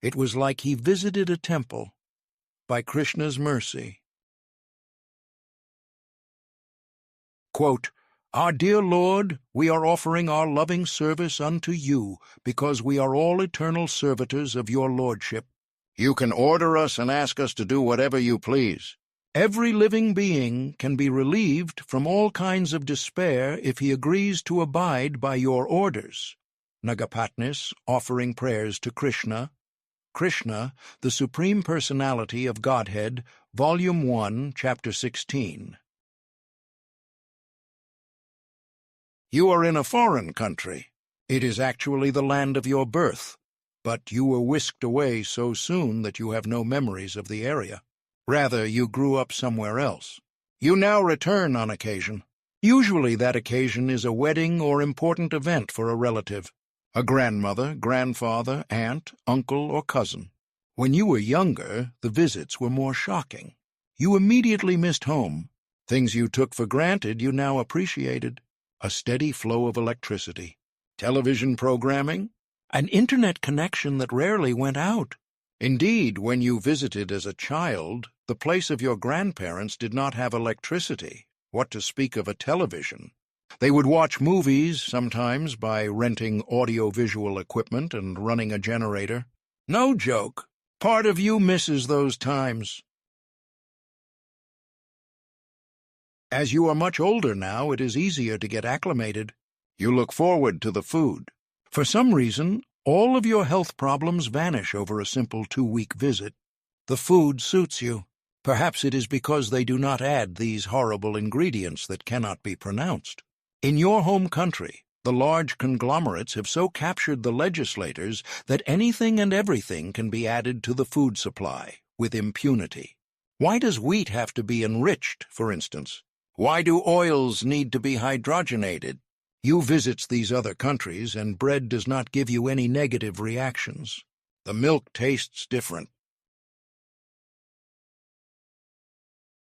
It was like he visited a temple by Krishna's mercy. Quote, "Our dear Lord, we are offering our loving service unto you, because we are all eternal servitors of your Lordship. You can order us and ask us to do whatever you please. Every living being can be relieved from all kinds of despair if he agrees to abide by your orders." Nagapatnis, offering prayers to Krishna. Krishna, the Supreme Personality of Godhead, Volume 1, Chapter 16. You are in a foreign country. It is actually the land of your birth, but you were whisked away so soon that you have no memories of the area. Rather, you grew up somewhere else. You now return on occasion. Usually that occasion is a wedding or important event for a relative, a grandmother, grandfather, aunt, uncle, or cousin. When you were younger, the visits were more shocking. You immediately missed home. Things you took for granted you now appreciated. A steady flow of electricity, television programming, an internet connection that rarely went out. Indeed, when you visited as a child, the place of your grandparents did not have electricity, what to speak of a television. They would watch movies, sometimes by renting audio-visual equipment and running a generator. No joke. Part of you misses those times. As you are much older now, it is easier to get acclimated. You look forward to the food. For some reason, all of your health problems vanish over a simple 2-week visit. The food suits you. Perhaps it is because they do not add these horrible ingredients that cannot be pronounced. In your home country, the large conglomerates have so captured the legislators that anything and everything can be added to the food supply with impunity. Why does wheat have to be enriched, for instance? Why do oils need to be hydrogenated? You visit these other countries, and bread does not give you any negative reactions. The milk tastes different.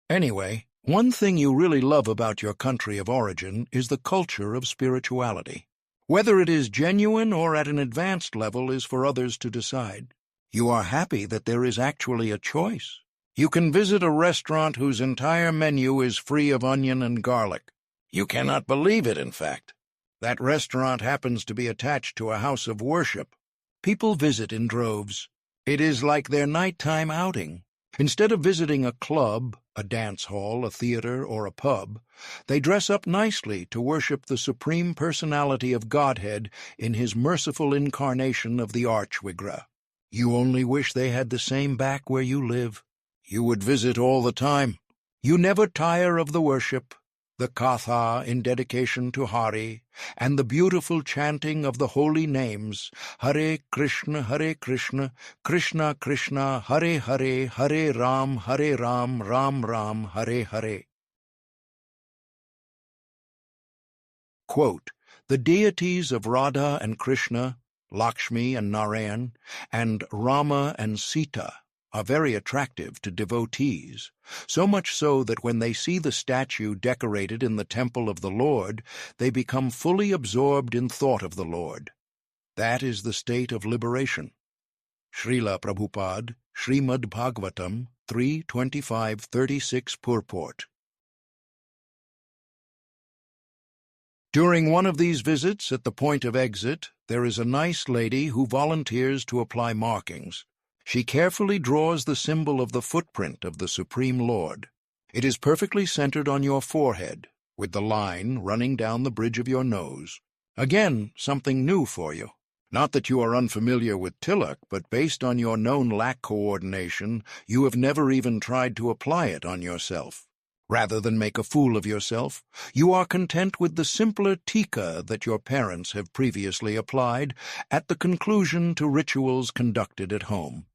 Anyway, one thing you really love about your country of origin is the culture of spirituality. Whether it is genuine or at an advanced level is for others to decide. You are happy that there is actually a choice. You can visit a restaurant whose entire menu is free of onion and garlic. You cannot believe it, in fact. That restaurant happens to be attached to a house of worship. People visit in droves. It is like their nighttime outing. Instead of visiting a club, a dance hall, a theater, or a pub, they dress up nicely to worship the Supreme Personality of Godhead in his merciful incarnation of the Archvigra. You only wish they had the same back where you live. You would visit all the time. You never tire of the worship, the katha in dedication to Hari, and the beautiful chanting of the holy names, Hare Krishna, Krishna Krishna, Hare Hare, Hare Ram, Ram Ram, Hare Hare. Quote, "The deities of Radha and Krishna, Lakshmi and Narayan, and Rama and Sita are very attractive to devotees, so much so that when they see the statue decorated in the temple of the Lord, they become fully absorbed in thought of the Lord. That is the state of liberation." Srila Prabhupada, Srimad Bhagavatam, 3.25-36 purport. During one of these visits, at the point of exit, there is a nice lady who volunteers to apply markings. She carefully draws the symbol of the footprint of the Supreme Lord. It is perfectly centered on your forehead, with the line running down the bridge of your nose. Again, something new for you. Not that you are unfamiliar with tilak, but based on your known lack coordination, you have never even tried to apply it on yourself. Rather than make a fool of yourself, you are content with the simpler tika that your parents have previously applied at the conclusion to rituals conducted at home.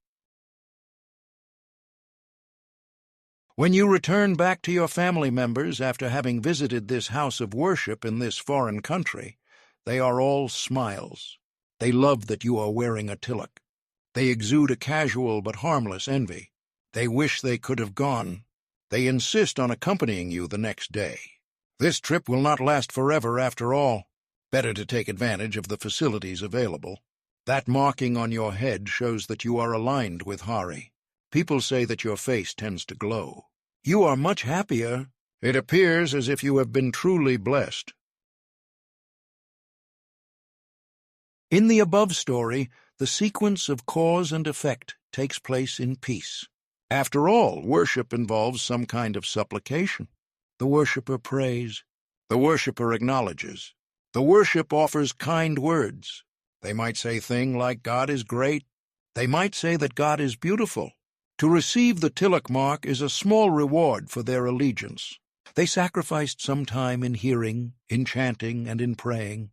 When you return back to your family members after having visited this house of worship in this foreign country, they are all smiles. They love that you are wearing a tilak. They exude a casual but harmless envy. They wish they could have gone. They insist on accompanying you the next day. This trip will not last forever after all. Better to take advantage of the facilities available. That marking on your head shows that you are aligned with Hari. People say that your face tends to glow. You are much happier. It appears as if you have been truly blessed. In the above story, the sequence of cause and effect takes place in peace. After all, worship involves some kind of supplication. The worshipper prays. The worshipper acknowledges. The worship offers kind words. They might say things like, God is great. They might say that God is beautiful. To receive the tilak mark is a small reward for their allegiance. They sacrificed some time in hearing, in chanting, and in praying.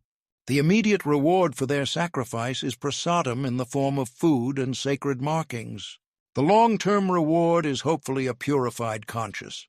The immediate reward for their sacrifice is prasadam in the form of food and sacred markings. The long-term reward is hopefully a purified conscience.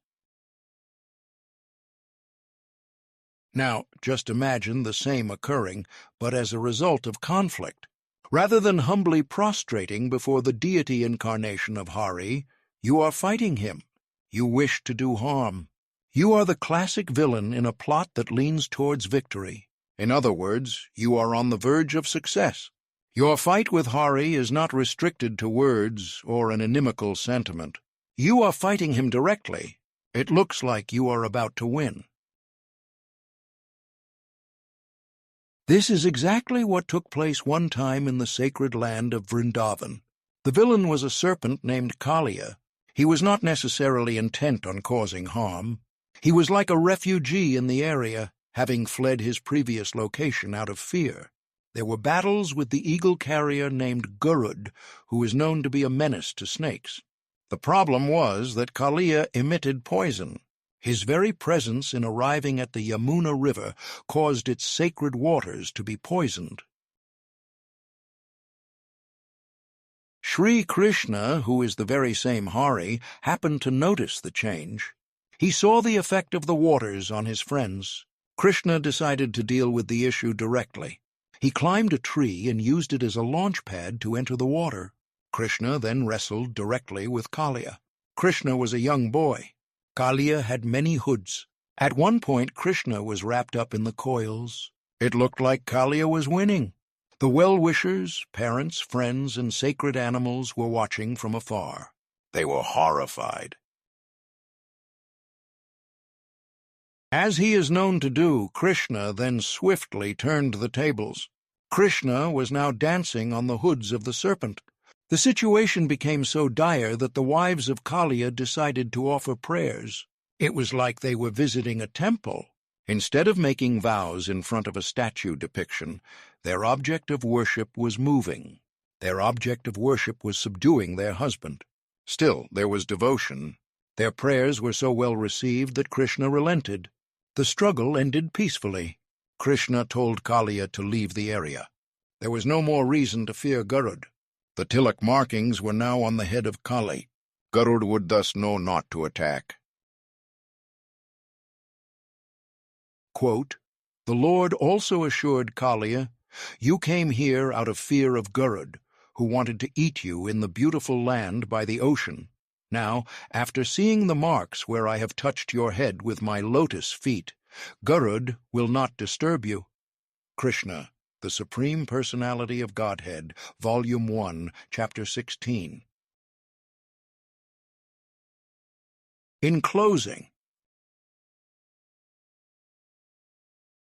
Now, just imagine the same occurring, but as a result of conflict. Rather than humbly prostrating before the deity incarnation of Hari, you are fighting him. You wish to do harm. You are the classic villain in a plot that leans towards victory. In other words, you are on the verge of success. Your fight with Hari is not restricted to words or an inimical sentiment. You are fighting him directly. It looks like you are about to win. This is exactly what took place one time in the sacred land of Vrindavan. The villain was a serpent named Kalia. He was not necessarily intent on causing harm. He was like a refugee in the area, having fled his previous location out of fear. There were battles with the eagle carrier named Garud, who is known to be a menace to snakes. The problem was that Kalia emitted poison. His very presence in arriving at the Yamuna River caused its sacred waters to be poisoned. Sri Krishna, who is the very same Hari, happened to notice the change. He saw the effect of the waters on his friends. Krishna decided to deal with the issue directly. He climbed a tree and used it as a launch pad to enter the water. Krishna then wrestled directly with Kalia. Krishna was a young boy. Kalia had many hoods. At one point, Krishna was wrapped up in the coils. It looked like Kalia was winning. The well-wishers, parents, friends, and sacred animals were watching from afar. They were horrified. As he is known to do, Krishna then swiftly turned the tables. Krishna was now dancing on the hoods of the serpent. The situation became so dire that the wives of Kalia decided to offer prayers. It was like they were visiting a temple. Instead of making vows in front of a statue depiction, their object of worship was moving. Their object of worship was subduing their husband. Still, there was devotion. Their prayers were so well received that Krishna relented. The struggle ended peacefully. Krishna told Kalia to leave the area. There was no more reason to fear Garud. The tilak markings were now on the head of Kali. Garud would thus know not to attack. Quote, the Lord also assured Kalia, you came here out of fear of Garud, who wanted to eat you in the beautiful land by the ocean. Now, after seeing the marks where I have touched your head with my lotus feet, Garud will not disturb you. Krishna, the Supreme Personality of Godhead, Volume 1, Chapter 16. In closing,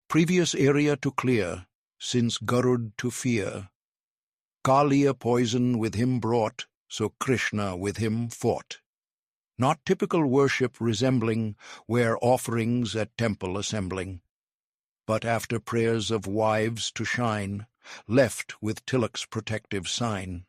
previous area to clear, since Garud to fear. Kalia poison with him brought, so Krishna with him fought. Not typical worship resembling, where offerings at temple assembling, but after prayers of wives to shine, left with tilak's protective sign.